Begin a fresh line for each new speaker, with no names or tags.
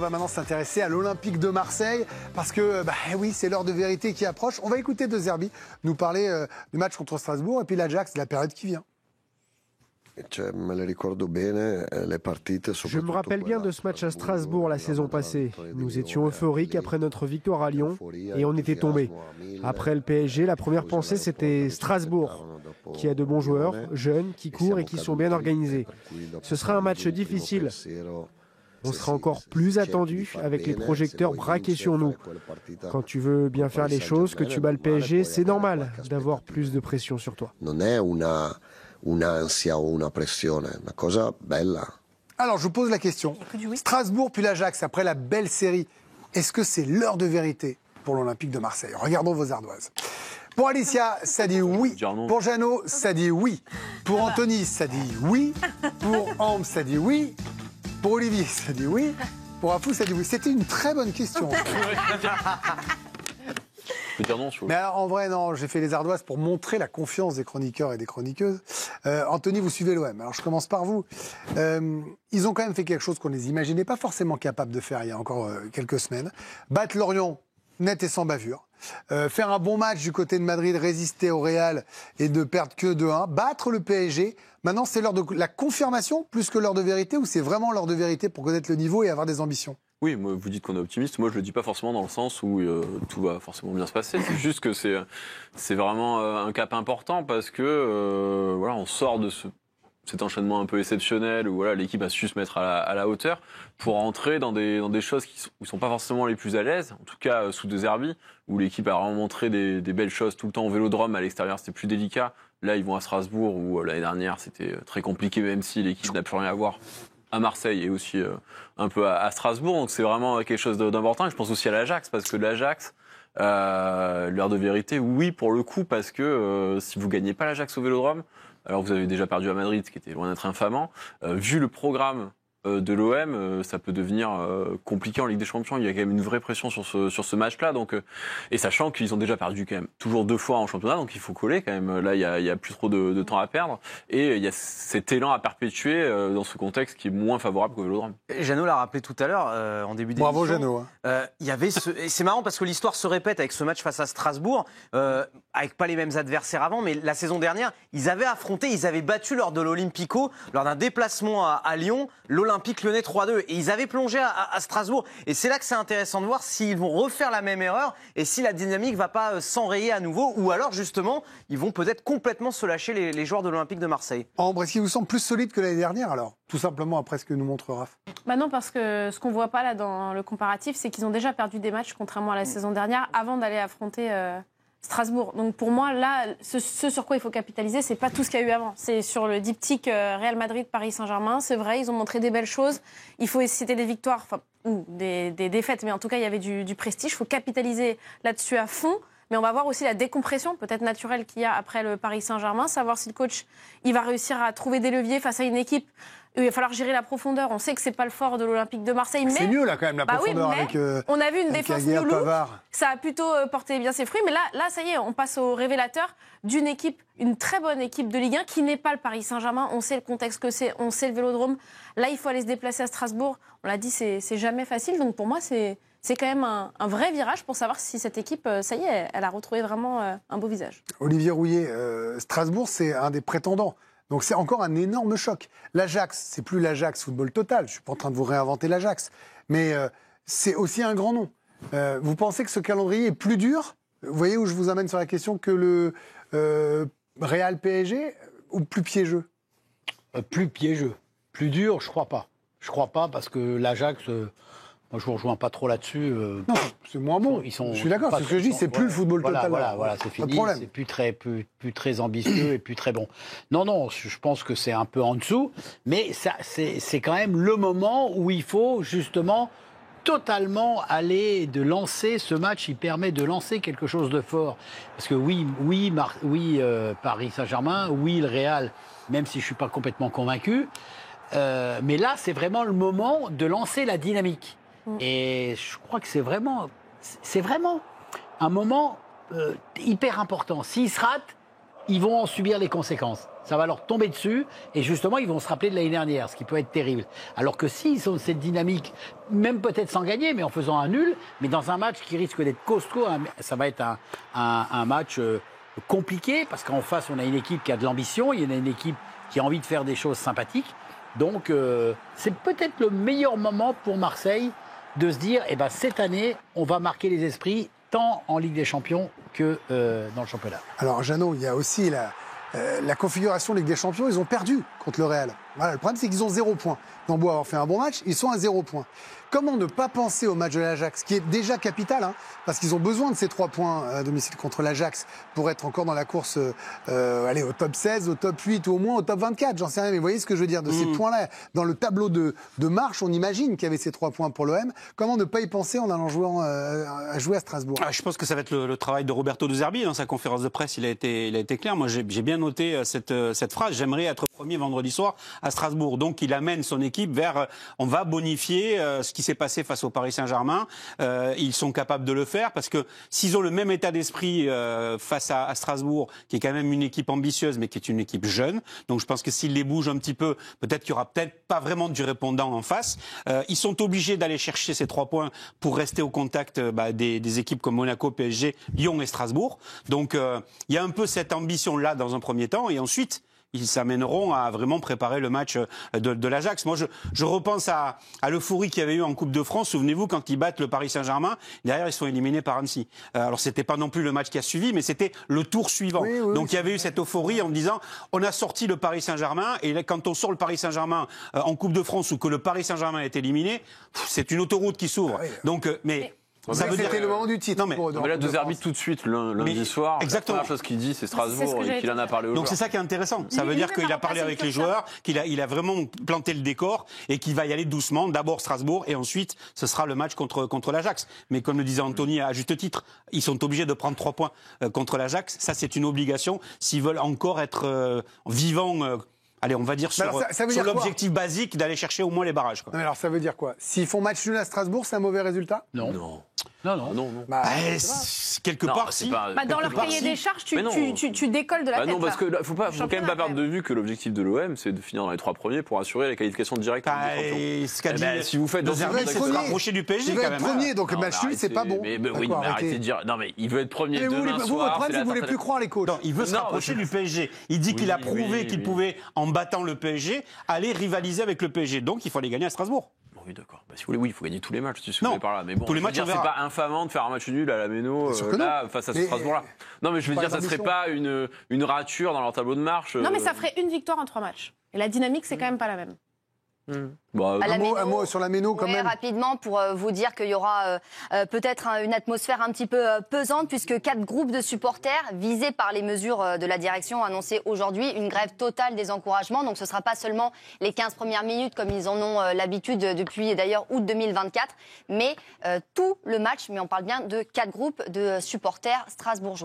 va maintenant s'intéresser à l'Olympique de Marseille parce que, oui, c'est l'heure de vérité qui approche. On va écouter De Zerbi nous parler du match contre Strasbourg et puis l'Ajax, de la période qui vient.
Je me rappelle bien de ce match à Strasbourg la saison passée. Nous étions euphoriques après notre victoire à Lyon et on était tombés. Après le PSG, la première pensée c'était Strasbourg, qui a de bons joueurs, jeunes, qui courent et qui sont bien organisés. Ce sera un match difficile. On sera encore plus attendu avec les projecteurs braqués sur nous. Quand tu veux bien faire les choses, que tu bats le PSG, c'est normal d'avoir plus de pression sur toi.
Un'ansia o una pressione, una cosa bella.
Alors, je vous pose la question. Strasbourg puis l'Ajax, après la belle série, est-ce que c'est l'heure de vérité pour l'Olympique de Marseille? Regardons vos ardoises. Pour Alicia, ça dit oui. Pour Jeannot, ça dit oui. Pour Anthony, ça dit oui. Pour Ambre, ça dit oui. Pour Olivier, ça dit oui. Pour Afou, ça dit oui. C'était une très bonne question. Mais alors, en vrai, non, j'ai fait les ardoises pour montrer la confiance des chroniqueurs et des chroniqueuses. Anthony, vous suivez l'OM. Alors, je commence par vous. Ils ont quand même fait quelque chose qu'on ne les imaginait pas forcément capables de faire il y a encore quelques semaines. Battre Lorient, net et sans bavure. Faire un bon match du côté de Madrid, résister au Real et de perdre que 2-1. Battre le PSG. Maintenant, c'est l'heure de la confirmation plus que l'heure de vérité ou c'est vraiment l'heure de vérité pour connaître le niveau et avoir des ambitions?
Oui, moi, vous dites qu'on est optimiste. Moi, je le dis pas forcément dans le sens où tout va forcément bien se passer. C'est juste que c'est vraiment un cap important parce que voilà, on sort de cet enchaînement un peu exceptionnel où voilà, l'équipe a su se mettre à la hauteur pour entrer dans des choses qui sont pas forcément les plus à l'aise. En tout cas, sous De Zerbi, où l'équipe a vraiment montré des belles choses tout le temps au Vélodrome. À l'extérieur, c'était plus délicat. Là, ils vont à Strasbourg où l'année dernière, c'était très compliqué, même si l'équipe n'a plus rien à voir à Marseille et aussi un peu à Strasbourg. Donc c'est vraiment quelque chose d'important. Et je pense aussi à l'Ajax, parce que l'Ajax, l'heure de vérité, oui, pour le coup, parce que si vous gagnez pas l'Ajax au Vélodrome, alors vous avez déjà perdu à Madrid, ce qui était loin d'être infamant. Vu le programme de l'OM, ça peut devenir compliqué en Ligue des Champions. Il y a quand même une vraie pression sur ce match-là. Donc, et sachant qu'ils ont déjà perdu quand même toujours 2 fois en championnat, donc il faut coller quand même. Là, il y a plus trop de temps à perdre. Et il y a cet élan à perpétuer dans ce contexte qui est moins favorable qu'au Vélodrome.
Jeannot l'a rappelé tout à l'heure en début d'émission.
Bravo Jeannot.
Il y avait et c'est marrant parce que l'histoire se répète avec ce match face à Strasbourg, avec pas les mêmes adversaires avant, mais la saison dernière, ils avaient battu lors de l'Olympico, lors d'un déplacement à Lyon, l'Olympique Lyonnais 3-2. Et ils avaient plongé à Strasbourg. Et c'est là que c'est intéressant de voir s'ils vont refaire la même erreur et si la dynamique va pas s'enrayer à nouveau, ou alors justement, ils vont peut-être complètement se lâcher les joueurs de l'Olympique de Marseille.
Ambre, est-ce qu'ils vous semblent plus solides que l'année dernière alors? Tout simplement après ce que nous montre Raph.
Non, parce que ce qu'on voit pas là dans le comparatif, c'est qu'ils ont déjà perdu des matchs, contrairement à la saison dernière, avant d'aller affronter Strasbourg. Donc pour moi, là, ce sur quoi il faut capitaliser, c'est pas tout ce qu'il y a eu avant. C'est sur le diptyque Real Madrid, Paris Saint-Germain. C'est vrai, ils ont montré des belles choses. Il faut citer des victoires, ou des défaites, mais en tout cas, il y avait du prestige. Il faut capitaliser là-dessus à fond. Mais on va voir aussi la décompression, peut-être naturelle, qu'il y a après le Paris Saint-Germain. Savoir si le coach il va réussir à trouver des leviers face à une équipe. Il va falloir gérer la profondeur. On sait que c'est pas le fort de l'Olympique de Marseille.
C'est mieux là quand même la profondeur
oui,
avec.
On a vu une défense new look.
Pavard.
Ça a plutôt porté bien ses fruits. Mais là, ça y est, on passe au révélateur d'une équipe, une très bonne équipe de Ligue 1 qui n'est pas le Paris Saint-Germain. On sait le contexte que c'est, on sait le Vélodrome. Là, il faut aller se déplacer à Strasbourg. On l'a dit, c'est jamais facile. Donc pour moi, c'est quand même un vrai virage pour savoir si cette équipe, ça y est, elle a retrouvé vraiment un beau visage.
Olivier Rouillet, Strasbourg, c'est un des prétendants. Donc c'est encore un énorme choc. L'Ajax, c'est plus l'Ajax Football Total. Je ne suis pas en train de vous réinventer l'Ajax. Mais c'est aussi un grand nom. Vous pensez que ce calendrier est plus dur? Vous voyez où je vous amène sur la question que le Real PSG ou plus piégeux?
Plus piégeux. Plus dur, je crois pas. Je crois pas parce que l'Ajax... Moi, je ne vous rejoins pas trop là-dessus.
Non, c'est moins bon. Je suis d'accord. C'est ce que je dis, c'est plus le football total.
Voilà, c'est fini. C'est plus très ambitieux et plus très bon. Non, je pense que c'est un peu en dessous. Mais c'est quand même le moment où il faut justement totalement aller de lancer ce match. Il permet de lancer quelque chose de fort. Parce que Paris Saint-Germain, oui, le Real, même si je ne suis pas complètement convaincu. Mais là, c'est vraiment le moment de lancer la dynamique. Et je crois que c'est vraiment un moment hyper important. S'ils se ratent, ils vont en subir les conséquences. ça va leur tomber dessus et justement ils vont se rappeler de l'année dernière, ce qui peut être terrible. Alors que s'ils sont cette dynamique, même peut-être sans gagner, mais en faisant un nul, mais dans un match qui risque d'être costaud, ça va être un match compliqué parce qu'en face on a une équipe qui a de l'ambition, il y a une équipe qui a envie de faire des choses sympathiques. Donc c'est peut-être le meilleur moment pour Marseille de se dire, eh ben, cette année, on va marquer les esprits tant en Ligue des Champions que dans le championnat.
Alors, Jeannot, il y a aussi la configuration Ligue des Champions. Ils ont perdu contre le Real. Voilà, le problème, c'est qu'ils ont 0 points. Ils ont beau avoir fait un bon match, ils sont à 0 points. Comment ne pas penser au match de l'Ajax, qui est déjà capital, parce qu'ils ont besoin de ces 3 points à domicile contre l'Ajax pour être encore dans la course au top 16, au top 8 ou au moins au top 24, j'en sais rien. Mais vous voyez ce que je veux dire de ces points-là. Dans le tableau de marche, on imagine qu'il y avait ces 3 points pour l'OM. Comment ne pas y penser en allant jouer à Strasbourg?
Je pense que ça va être le travail de Roberto De Zerbi. Dans sa conférence de presse, il a été clair. Moi, j'ai bien noté cette phrase. J'aimerais être premier vendredi soir à Strasbourg. Donc, il amène son équipe vers on va bonifier ce qui s'est passé face au Paris Saint-Germain. Ils sont capables de le faire parce que s'ils ont le même état d'esprit face à Strasbourg, qui est quand même une équipe ambitieuse, mais qui est une équipe jeune. Donc, je pense que s'ils les bougent un petit peu, peut-être qu'il y aura peut-être pas vraiment du répondant en face. Ils sont obligés d'aller chercher ces 3 points pour rester au contact des équipes comme Monaco, PSG, Lyon et Strasbourg. Donc, il y a un peu cette ambition-là dans un premier temps. Et ensuite, ils s'amèneront à vraiment préparer le match de l'Ajax. Moi, je repense à l'euphorie qu'il y avait eu en Coupe de France. Souvenez-vous, quand ils battent le Paris Saint-Germain, derrière, ils sont éliminés par Annecy. Alors, c'était pas non plus le match qui a suivi, mais c'était le tour suivant. Oui, donc, il y avait eu cette euphorie en disant, on a sorti le Paris Saint-Germain, et là, quand on sort le Paris Saint-Germain en Coupe de France ou que le Paris Saint-Germain est éliminé, c'est une autoroute qui s'ouvre. Ah oui. Donc,
ça veut dire c'était le moment du titre.
Non, mais là, De Zerbi, tout de suite, lundi soir,
exactement.
La première chose qu'il dit, c'est Strasbourg et qu'il en a parlé aux joueurs.
Donc c'est ça qui est intéressant. Ça veut dire qu'il a parlé avec les joueurs, qu'il a vraiment planté le décor et qu'il va y aller doucement. D'abord Strasbourg et ensuite, ce sera le match contre l'Ajax. Mais comme le disait Anthony à juste titre, ils sont obligés de prendre 3 points contre l'Ajax. Ça, c'est une obligation s'ils veulent encore être vivants. Allez, on va dire sur l'objectif basique d'aller chercher au moins les barrages. Quoi.
Mais alors ça veut dire quoi? S'ils font match nul à Strasbourg, c'est un mauvais résultat?
Non. Quelque part, si.
Dans leur cahier des charges, tu décolles de la tête.
Non, parce qu'il faut quand même pas perdre de vue que l'objectif de l'OM, c'est de finir dans les 3 premiers pour assurer la qualification directe.
Si vous faites c'est se rapprocher du PSG, quand même.
Premier, donc match nul, c'est pas bon.
Mais arrêtez de dire. Non, mais il veut être premier demain soir.
Vous, votre problème, c'est que vous voulez plus croire les coachs.
Non, il veut se rapprocher du PSG. Il dit qu'il a prouvé qu'il pouvait, en battant le PSG, aller rivaliser avec le PSG. Donc, il faut aller gagner à Strasbourg.
Oui, d'accord. Si vous voulez, il faut gagner tous les matchs. Si vous voulez par là. Mais bon, tous les matchs, c'est pas infamant de faire un match nul à la Méno là face à ce Strasbourg-là. Non, mais je veux dire, ça serait pas une rature dans leur tableau de marche.
Non, mais ça ferait une victoire en 3 matchs. Et la dynamique, c'est quand même pas la même.
Un mot sur la Méno quand même.
Rapidement pour vous dire qu'il y aura peut-être une atmosphère un petit peu pesante puisque 4 groupes de supporters visés par les mesures de la direction ont annoncé aujourd'hui une grève totale des encouragements. Donc ce ne sera pas seulement les 15 premières minutes comme ils en ont l'habitude depuis d'ailleurs août 2024, mais tout le match. Mais on parle bien de 4 groupes de supporters strasbourgeois.